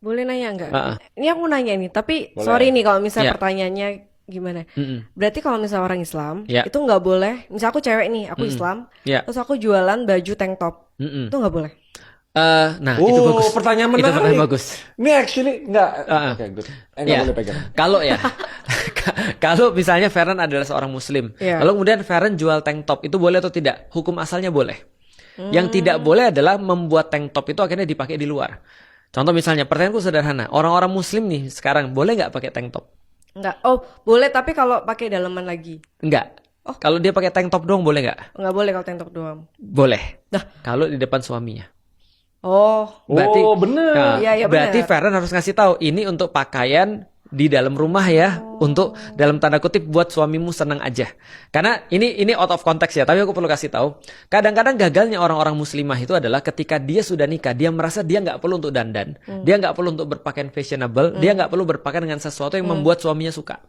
Boleh nanya nggak? Heeh. Ini aku nanya nih, tapi Boleh. sorry nih kalau misalnya Ya. pertanyaannya gimana. Berarti kalau misalnya orang Islam, Ya. itu nggak boleh, misalnya aku cewek nih, aku Islam, Ya. terus aku jualan baju tank top, itu nggak boleh. Nah, itu bagus. Pertanyaan Itu menarik. pertanyaan bagus. Ini actually enggak. Oke, good. Enggak Ya. boleh pegang. Kalau ya, kalau misalnya Feren adalah seorang Muslim, Iya. lalu kemudian Feren jual tank top, itu boleh atau tidak? Hukum asalnya boleh. Yang tidak boleh adalah membuat tank top itu akhirnya dipakai di luar. Contoh misalnya, pertanyaanku sederhana, orang-orang Muslim nih sekarang boleh nggak pakai tank top? Nggak. Oh, boleh tapi kalau pakai dalaman lagi. Enggak. Kalau dia pakai tank top doang boleh nggak? Nggak boleh kalau tank top doang. Boleh. Nah. Kalau di depan suaminya. Oh, Berarti, Oh, bener. Nah, Iya, berarti bener. Feren harus ngasih tahu ini untuk pakaian di dalam rumah ya, untuk dalam tanda kutip buat suamimu senang aja. Karena ini out of context ya, tapi aku perlu kasih tahu. Kadang-kadang gagalnya orang-orang muslimah itu adalah ketika dia sudah nikah, dia merasa dia nggak perlu untuk dandan, dia nggak perlu untuk berpakaian fashionable, dia nggak perlu berpakaian dengan sesuatu yang membuat suaminya suka.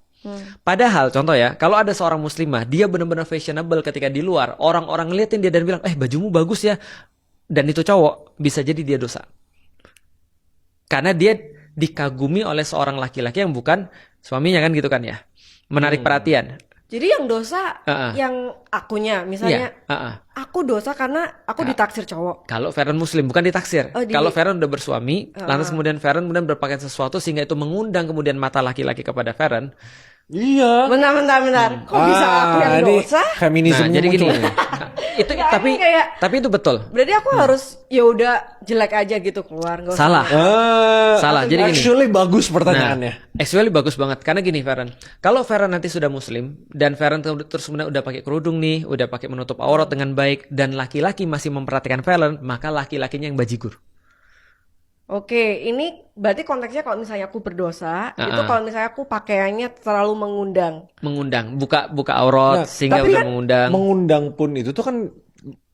Padahal contoh ya, kalau ada seorang muslimah, dia benar-benar fashionable ketika di luar, orang-orang ngeliatin dia dan bilang, bajumu bagus ya, dan itu cowok, bisa jadi dia dosa. Karena dia dikagumi oleh seorang laki-laki yang bukan suaminya kan gitu kan ya. Menarik perhatian. jadi yang dosa yang akunya, misalnya Iya, aku dosa karena aku ditaksir cowok. Kalau Feren Muslim bukan ditaksir. Oh, Kalau Feren udah bersuami, lantas kemudian Feren kemudian berpakaian sesuatu sehingga itu mengundang kemudian mata laki-laki kepada Feren. Iya. Bentar. Kok bisa aku yang ini dosa? feminisme Nah, jadi gini. muncul nih. Itu Nggak, tapi ini kayak- tapi itu betul. Berarti aku harus ya udah jelek aja gitu keluar, nggak usah. Salah. Salah. Jadi gini. Actually bagus pertanyaannya. Actually bagus banget karena gini Feren. Kalau Feren nanti sudah muslim dan Feren terus kemudian udah pakai kerudung nih, udah pakai menutup aurat dengan baik dan laki-laki masih memperhatikan Feren, maka laki-lakinya yang bajigur. Oke, ini berarti konteksnya kalau misalnya aku berdosa, itu kalau misalnya aku pakaiannya terlalu mengundang. Mengundang, buka aurat Nah, sehingga tapi udah kan mengundang. Mengundang pun itu tuh kan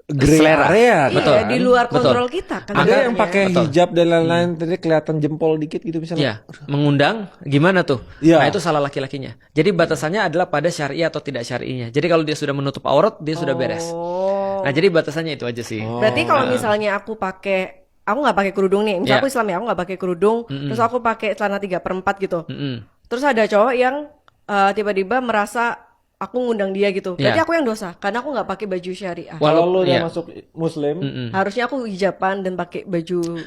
gray Selera. area. Betul. Iya, di luar Betul. kontrol kita kan. Ada yang sebenarnya. pakai Betul. hijab dan lain-lain tadi kelihatan jempol dikit gitu Iya, misalnya. mengundang gimana tuh? Iya. Nah, itu salah laki-lakinya. Jadi batasannya adalah pada syar'i atau tidak syar'inya. Jadi kalau dia sudah menutup aurat, dia sudah beres. Oh. Nah, jadi batasannya itu aja sih. Berarti kalau misalnya aku nggak pakai kerudung nih, misalnya Iya. aku Islam ya, aku nggak pakai kerudung, terus aku pakai celana 3/4 gitu. Mm-mm. Terus ada cowok yang tiba-tiba merasa aku ngundang dia gitu. Berarti Iya. aku yang dosa karena aku nggak pakai baju syariah. Kalau lu udah Iya. masuk muslim, Harusnya aku hijaban dan pakai baju.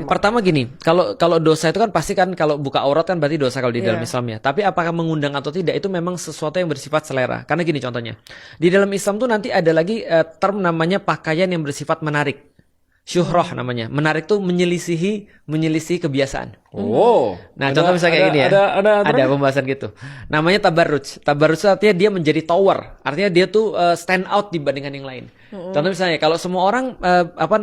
Pertama gini, kalau dosa itu kan pasti kan kalau buka aurat kan berarti dosa kalau di dalam Iya. Islam ya. Tapi apakah mengundang atau tidak itu memang sesuatu yang bersifat selera. Karena gini contohnya, di dalam Islam tuh nanti ada lagi term namanya pakaian yang bersifat menarik. Syuhroh namanya. Menarik tuh menyelisihi kebiasaan. oh. Nah, contoh misalnya kayak gini ya. Ada Pembahasan gitu. Namanya tabarruj. Tabarruj itu artinya dia menjadi tower. Artinya dia tuh stand out dibandingkan yang lain. Contoh misalnya kalau semua orang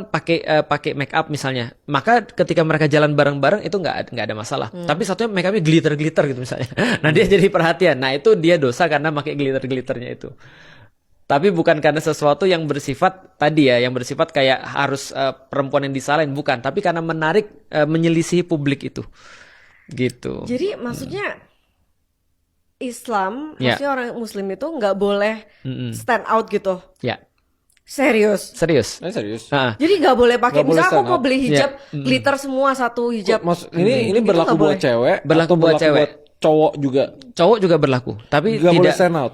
pakai make up misalnya, maka ketika mereka jalan bareng-bareng itu nggak ada masalah. Tapi satunya make upnya glitter-glitter gitu misalnya. Nah, dia jadi perhatian. Nah, itu dia dosa karena pakai glitter-glitternya itu. Tapi bukan karena sesuatu yang bersifat tadi ya, yang bersifat kayak harus perempuan yang disalahin, bukan. Tapi karena menarik, menyelisihi publik itu, gitu. Jadi maksudnya Islam, Ya. maksudnya orang Muslim itu nggak boleh stand out gitu. Ya, Serius. serius. serius. Nah, Jadi nggak boleh pakai. Nggak boleh Misalnya aku stand mau out. beli hijab Ya. glitter semua satu hijab. Ini Itu berlaku nggak buat boleh. cewek, Berlaku atau buat cewek. cowok juga. cowok juga berlaku, tapi Nggak boleh tidak. stand out.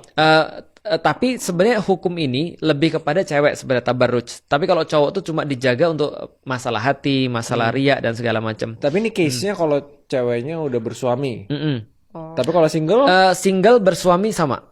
Tapi sebenarnya hukum ini lebih kepada cewek sebenarnya tabarruj. Tapi kalau cowok tuh cuma dijaga untuk masalah hati, masalah riya dan segala macam. Tapi ini case-nya kalau ceweknya udah bersuami. Mm-mm. Tapi kalau single, Single bersuami sama.